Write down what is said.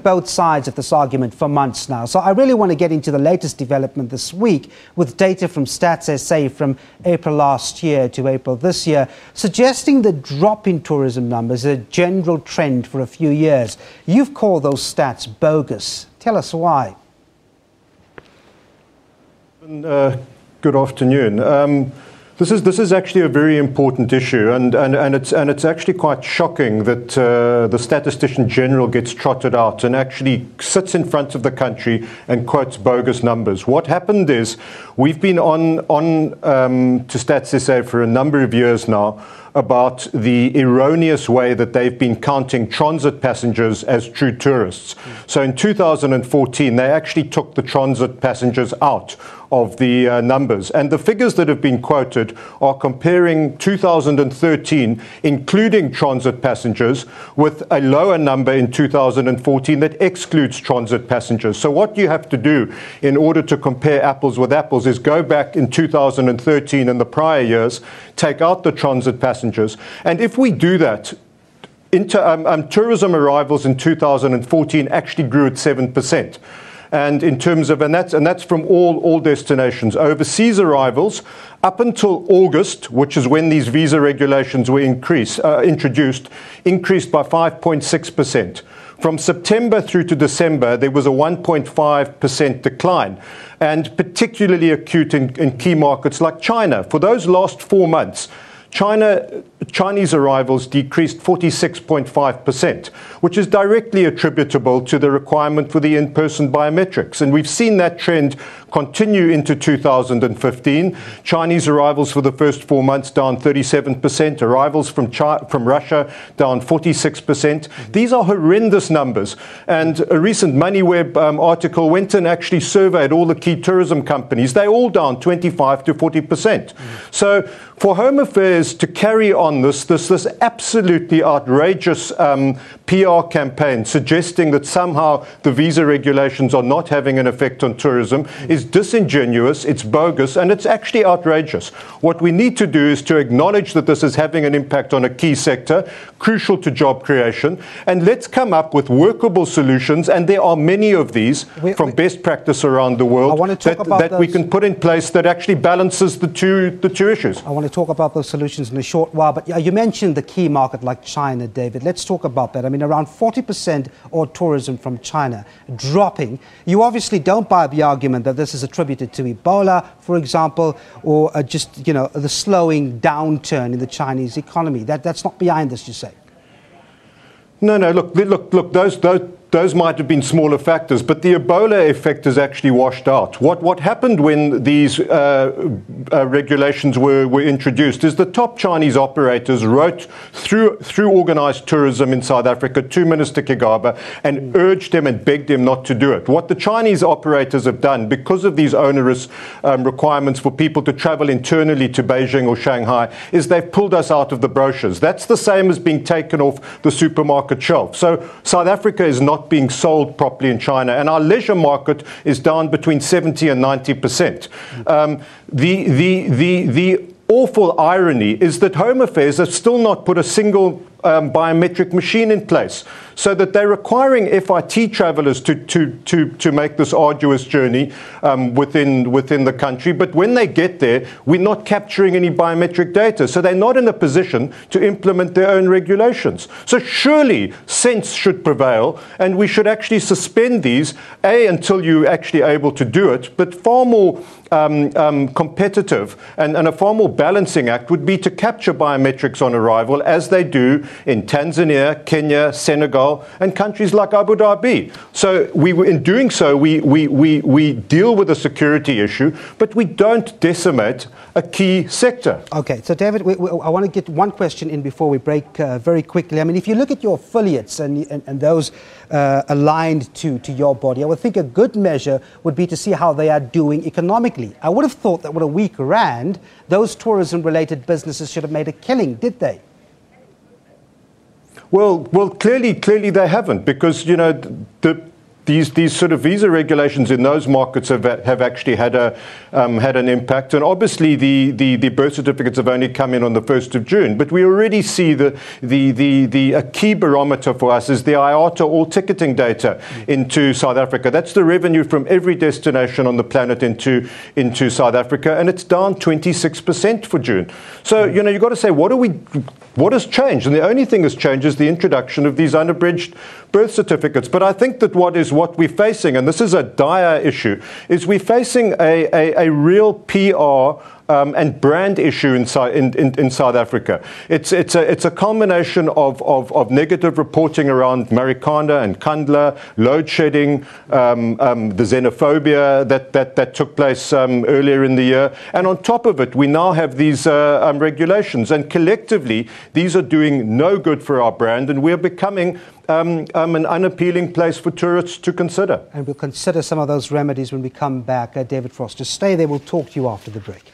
both sides of this argument for months now. So I really want to get into the latest development this week with data from STATSSA from April last year to April this year, suggesting the drop in tourism numbers is a general trend for a few years. You've called those stats bogus. Tell us why. Good afternoon. This is actually a very important issue, and it's actually quite shocking that the Statistician General gets trotted out and actually sits in front of the country and quotes bogus numbers. What happened is we've been on to STATSSA for a number of years now about the erroneous way that they've been counting transit passengers as true tourists. So in 2014, they actually took the transit passengers out of the numbers. And the figures that have been quoted are comparing 2013, including transit passengers, with a lower number in 2014 that excludes transit passengers. So what you have to do in order to compare apples with apples is go back in 2013 and the prior years, take out the transit passengers. And if we do that, tourism arrivals in 2014 actually grew at 7%. And in terms of, and that's from all destinations. Overseas arrivals, up until August, which is when these visa regulations were introduced, increased by 5.6%. From September through to December, there was a 1.5% decline, and particularly acute in key markets like China. For those last 4 months, Chinese arrivals decreased 46.5%, which is directly attributable to the requirement for the in-person biometrics. And we've seen that trend continue into 2015. Chinese arrivals for the first 4 months down 37%, arrivals from Russia down 46%. These are horrendous numbers. And a recent MoneyWeb article went and actually surveyed all the key tourism companies. They're all down 25 to 40%. So for Home Affairs to carry on this absolutely outrageous PR campaign suggesting that somehow the visa regulations are not having an effect on tourism is disingenuous, it's bogus, and it's actually outrageous. What we need to do is to acknowledge that this is having an impact on a key sector, crucial to job creation, and let's come up with workable solutions, and there are many of these from best practice around the world that we can put in place that actually balances the two issues. I want to talk about those solutions in a short while, but you mentioned the key market like China, David. Let's talk about that. I mean, around 40% of tourism from China dropping. You obviously don't buy the argument that this is attributed to Ebola, for example, or just, the slowing downturn in the Chinese economy. That's not behind this, you say? No, look, those might have been smaller factors, but the Ebola effect is actually washed out. What happened when these regulations were introduced is the top Chinese operators wrote through organized tourism in South Africa to Minister Kigaba and urged him and begged him not to do it. What the Chinese operators have done, because of these onerous requirements for people to travel internally to Beijing or Shanghai, is they've pulled us out of the brochures. That's the same as being taken off the supermarket shelf. So South Africa is not being sold properly in China, and our leisure market is down between 70 and 90%. The awful irony is that Home Affairs have still not put a single biometric machine in place, so that they're requiring FIT travelers to make this arduous journey within the country. But when they get there, we're not capturing any biometric data, so they're not in a position to implement their own regulations. So surely sense should prevail, and we should actually suspend these, until you're actually able to do it, but far more competitive and a far more balancing act would be to capture biometrics on arrival, as they do in Tanzania, Kenya, Senegal, and countries like Abu Dhabi. So in doing so, we deal with a security issue, but we don't decimate a key sector. Okay, so David, I want to get one question in before we break very quickly. I mean, if you look at your affiliates and those aligned to your body, I would think a good measure would be to see how they are doing economically. I would have thought that with a weak rand, those tourism-related businesses should have made a killing, did they? Well, clearly they haven't, because the these sort of visa regulations in those markets have actually had an impact. And obviously the birth certificates have only come in on the 1st of June. But we already see a key barometer for us is the IATA all ticketing data into South Africa. That's the revenue from every destination on the planet into South Africa, and it's down 26% for June. So, you know, you've got to say, what has changed? And the only thing that's changed is the introduction of these unabridged birth certificates. But I think that what we're facing, and this is a dire issue, is we're facing a real PR and brand issue in South Africa. It's a culmination of negative reporting around Marikana and Kandla, load shedding, the xenophobia that took place earlier in the year, and on top of it, we now have these regulations, and collectively, these are doing no good for our brand, and we're becoming an unappealing place for tourists to consider. And we'll consider some of those remedies when we come back. David Frost, just stay there. We'll talk to you after the break.